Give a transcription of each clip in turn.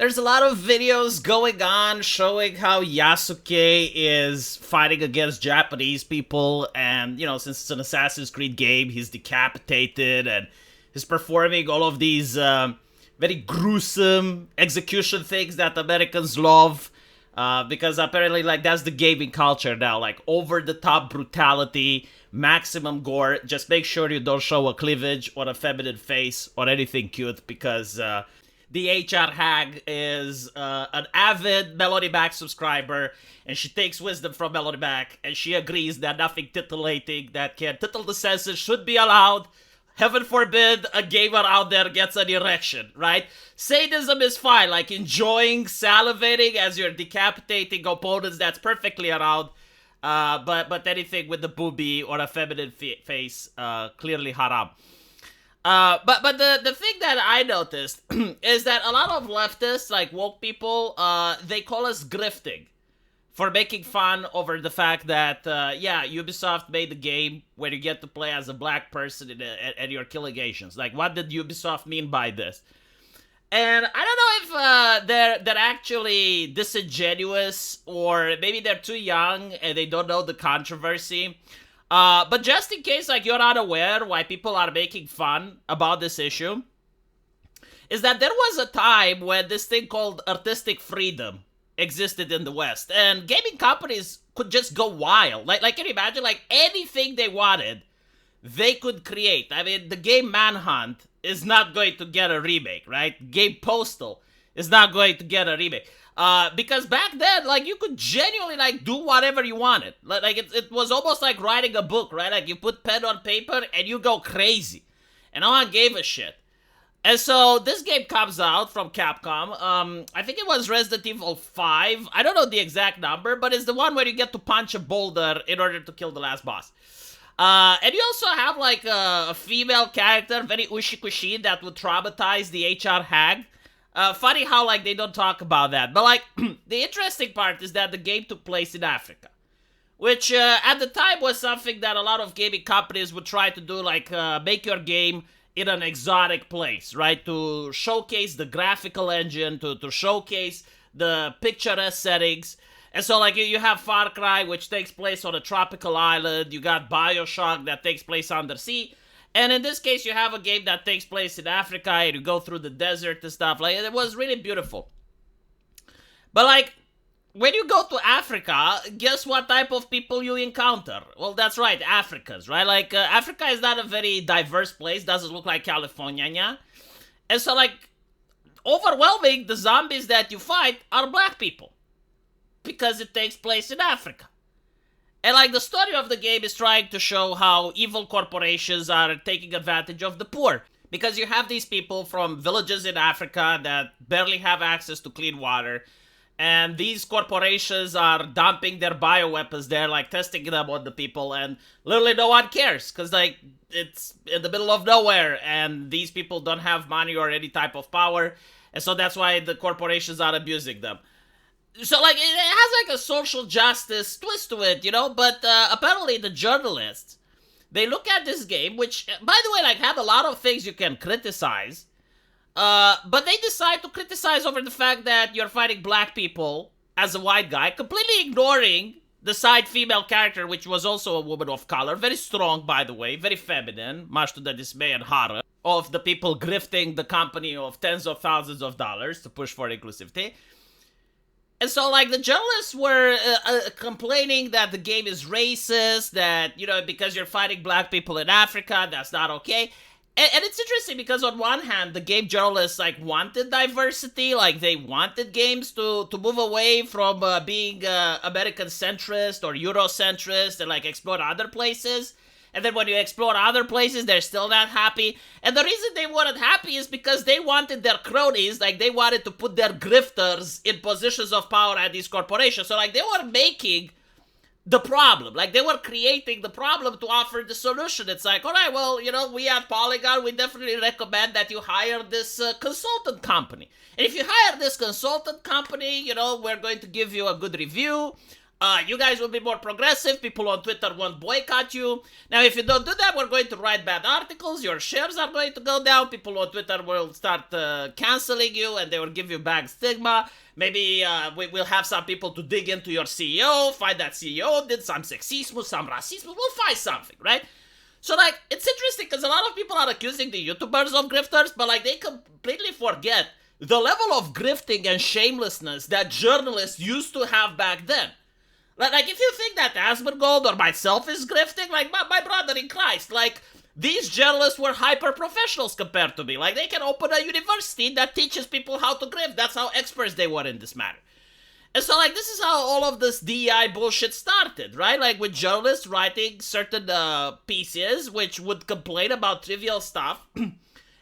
there's a lot of videos going on showing how Yasuke is fighting against Japanese people, and since it's an Assassin's Creed game, he's decapitated and he's performing all of these very gruesome execution things that Americans love. Because apparently, like, that's the gaming culture now, like over the top brutality, maximum gore. Just make sure you don't show a cleavage or a feminine face or anything cute, because the HR hag is an avid Melody Mac subscriber, and she takes wisdom from Melody Mac, and she agrees that nothing titillating that can tickle the senses should be allowed. Heaven forbid a gamer out there gets an erection, right? Sadism is fine, like enjoying, salivating as you're decapitating opponents, that's perfectly allowed. But anything with the boobie or a feminine face, clearly haram. But the thing that I noticed is that a lot of leftists, like woke people, they call us grifting for making fun over the fact that, Ubisoft made a game where you get to play as a black person and you're killing Asians. Like, what did Ubisoft mean by this? And I don't know if they're actually disingenuous, or maybe they're too young and they don't know the controversy. But just in case, like, you're not aware why people are making fun about this issue, is that there was a time when this thing called artistic freedom existed in the West, and gaming companies could just go wild. Like, can you imagine, like, anything they wanted, they could create. I mean, the game Manhunt is not going to get a remake, right? Game Postal is not going to get a remake. Because back then, like, you could genuinely, like, do whatever you wanted. Like, it was almost like writing a book, right? Like, you put pen on paper and you go crazy. And no one gave a shit. And so this game comes out from Capcom. I think it was Resident Evil 5. I don't know the exact number, but it's the one where you get to punch a boulder in order to kill the last boss. And you also have, like, a female character, very ushi-kushi, that would traumatize the HR hag. Funny how, like, they don't talk about that. But, like, the interesting part is that the game took place in Africa, which at the time was something that a lot of gaming companies would try to do, like, make your game in an exotic place, right? To showcase the graphical engine, to showcase the picturesque settings. And so, like, you have Far Cry, which takes place on a tropical island. You got BioShock that takes place undersea. And in this case, you have a game that takes place in Africa, and you go through the desert and stuff. Like, it was really beautiful. But, like, when you go to Africa, guess what type of people you encounter? Well, that's right, Africans, right? Like, Africa is not a very diverse place. Doesn't look like California, yeah? And so, like, overwhelming, the zombies that you fight are black people, because it takes place in Africa. And, like, the story of the game is trying to show how evil corporations are taking advantage of the poor. Because you have these people from villages in Africa that barely have access to clean water. And these corporations are dumping their bioweapons there, like, testing them on the people. And literally no one cares, because, like, it's in the middle of nowhere. And these people don't have money or any type of power. And so that's why the corporations are abusing them. So, like, it has, like, a social justice twist to it, But apparently the journalists, they look at this game, which, by the way, like, had a lot of things you can criticize. But they decide to criticize over the fact that you're fighting black people as a white guy, completely ignoring the side female character, which was also a woman of color. Very strong, by the way, very feminine, much to the dismay and horror of the people grifting the company of tens of thousands of dollars to push for inclusivity. And so, like, the journalists were complaining that the game is racist, that, because you're fighting black people in Africa, that's not okay. And it's interesting because on one hand, the game journalists, like, wanted diversity, like, they wanted games to move away from being American centrist or Eurocentrist and, like, explore other places. And then when you explore other places, they're still not happy. And the reason they weren't happy is because they wanted their cronies, like, they wanted to put their grifters in positions of power at these corporations. So, like, they were making the problem. Like, they were creating the problem to offer the solution. It's like, all right, well, we at Polygon, we definitely recommend that you hire this consultant company. And if you hire this consultant company, we're going to give you a good review. You guys will be more progressive. People on Twitter won't boycott you. Now, if you don't do that, we're going to write bad articles. Your shares are going to go down. People on Twitter will start canceling you, and they will give you bad stigma. Maybe we'll have some people to dig into your CEO, find that CEO did some sexism, some racism. We'll find something, right? So, like, it's interesting because a lot of people are accusing the YouTubers of grifters, but, like, they completely forget the level of grifting and shamelessness that journalists used to have back then. Like, if you think that Asmongold or myself is grifting, like, my brother in Christ, like, these journalists were hyper-professionals compared to me. Like, they can open a university that teaches people how to grift. That's how experts they were in this matter. And so, like, this is how all of this DEI bullshit started, right? Like, with journalists writing certain pieces which would complain about trivial stuff. And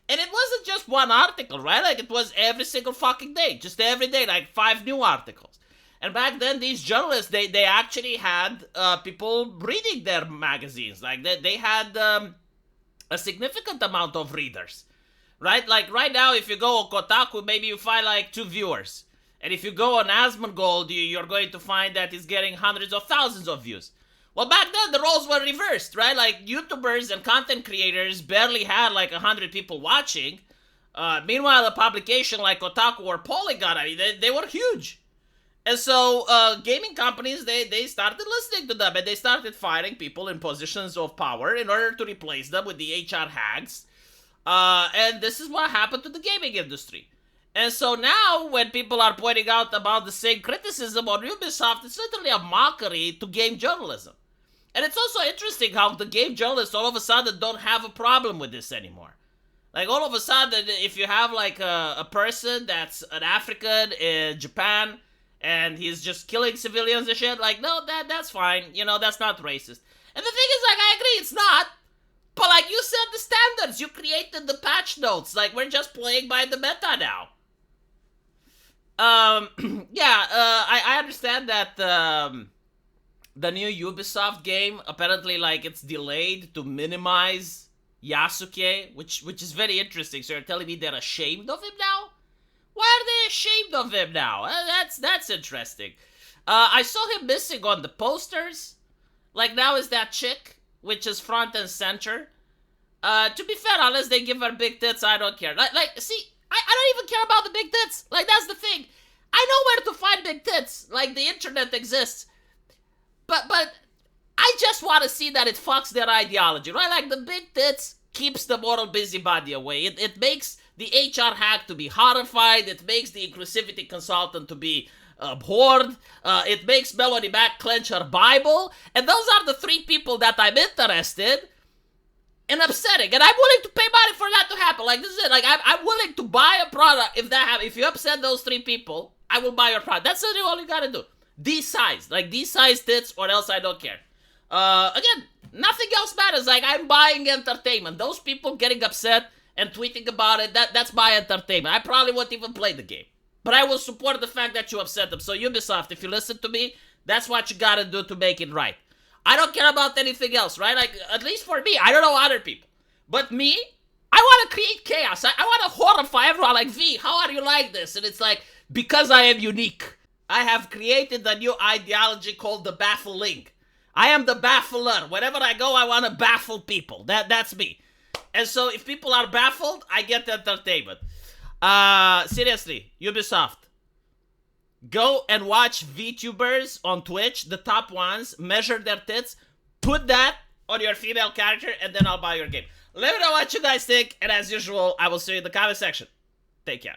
it wasn't just one article, right? Like, it was every single fucking day. Just every day, like, 5 new articles. And back then, these journalists, they actually had people reading their magazines. Like, they had a significant amount of readers, right? Like, right now, if you go on Kotaku, maybe you find, like, 2 viewers. And if you go on Asmongold, you're going to find that it's getting hundreds of thousands of views. Well, back then, the roles were reversed, right? Like, YouTubers and content creators barely had, like, 100 people watching. Meanwhile, a publication like Kotaku or Polygon, I mean, they were huge. And so, gaming companies, they started listening to them, and they started firing people in positions of power in order to replace them with the HR hags. And this is what happened to the gaming industry. And so now, when people are pointing out about the same criticism on Ubisoft, it's literally a mockery to game journalism. And it's also interesting how the game journalists all of a sudden don't have a problem with this anymore. Like, all of a sudden, if you have, like, a person that's an African in Japan, and he's just killing civilians and shit, like, no, that's fine. You know, that's not racist. And the thing is, like, I agree, it's not. But, like, you set the standards. You created the patch notes. Like, we're just playing by the meta now. I understand that the new Ubisoft game, apparently, like, it's delayed to minimize Yasuke, which is very interesting. So you're telling me they're ashamed of him now? Why are they ashamed of him now? That's interesting. I saw him missing on the posters. Like, now is that chick, which is front and center. To be fair, unless they give her big tits, I don't care. See, I don't even care about the big tits. Like, that's the thing. I know where to find big tits. Like, the internet exists. But I just want to see that it fucks their ideology, right? Like, the big tits keeps the moral busybody away. It makes the HR hack to be horrified. It makes the inclusivity consultant to be abhorred. It makes Melody Mac clench her Bible. And those are the 3 people that I'm interested in upsetting. And I'm willing to pay money for that to happen. Like, this is it. Like, I'm willing to buy a product if that happens. If you upset those 3 people, I will buy your product. That's literally all you gotta do. These size. Like, these size tits, or else I don't care. Again, nothing else matters. Like, I'm buying entertainment. Those people getting upset and tweeting about it, that's my entertainment. I probably won't even play the game. But I will support the fact that you upset them. So Ubisoft, if you listen to me, that's what you gotta do to make it right. I don't care about anything else, right? Like, at least for me, I don't know other people. But me, I want to create chaos. I want to horrify everyone. Like, V, how are you like this? And it's like, because I am unique. I have created a new ideology called the baffling. I am the baffler. Wherever I go, I want to baffle people. That's me. And so if people are baffled, I get entertainment. Seriously, Ubisoft. Go and watch VTubers on Twitch, the top ones, measure their tits, put that on your female character, and then I'll buy your game. Let me know what you guys think, and as usual, I will see you in the comment section. Take care.